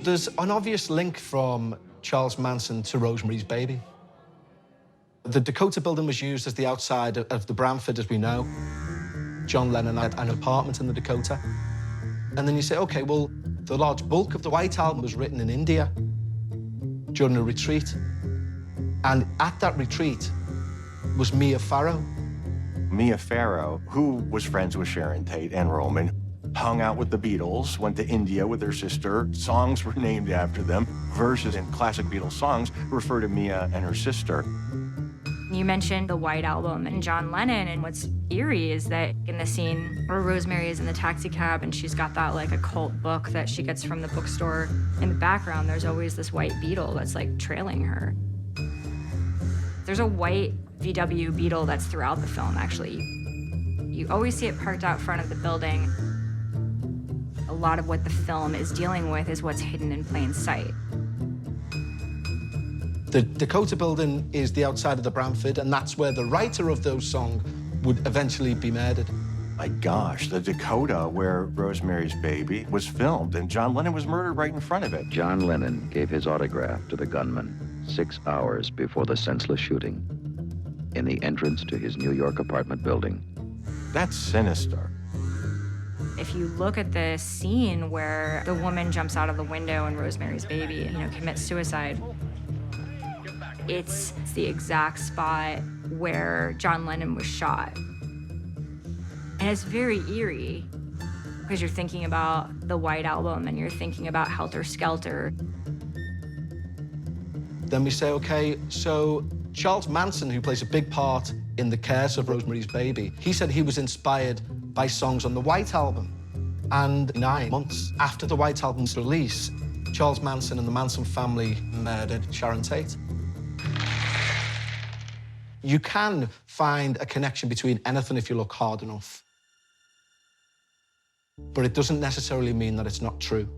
There's an obvious link from Charles Manson to Rosemary's Baby. The Dakota building was used as the outside of the Bramford, as we know. John Lennon had an apartment in the Dakota. And then you say, OK, well, the large bulk of the White Album was written in India during a retreat. And at that retreat was Mia Farrow. Mia Farrow, who was friends with Sharon Tate and Roman, hung out with the Beatles, went to India with her sister. Songs were named after them. Verses in classic Beatles songs refer to Mia and her sister. You mentioned the White Album and John Lennon, and what's eerie is that in the scene where Rosemary is in the taxi cab and she's got that like occult book that she gets from the bookstore, in the background there's always this white Beetle that's like trailing her. There's a white VW Beetle that's throughout the film, actually. You always see it parked out front of the building. A lot of what the film is dealing with is what's hidden in plain sight. The Dakota building is the outside of the Bramford, and that's where the writer of those songs would eventually be murdered. My gosh, the Dakota where Rosemary's Baby was filmed, and John Lennon was murdered right in front of it. John Lennon gave his autograph to the gunman 6 hours before the senseless shooting in the entrance to his New York apartment building. That's sinister. If you look at the scene where the woman jumps out of the window in Rosemary's Baby, commits suicide, it's the exact spot where John Lennon was shot. And it's very eerie because you're thinking about the White Album and you're thinking about Helter Skelter. Then we say, OK, so Charles Manson, who plays a big part in the curse of Rosemary's Baby, he said he was inspired by songs on the White Album. And 9 months after the White Album's release, Charles Manson and the Manson family murdered Sharon Tate. You can find a connection between anything if you look hard enough. But it doesn't necessarily mean that it's not true.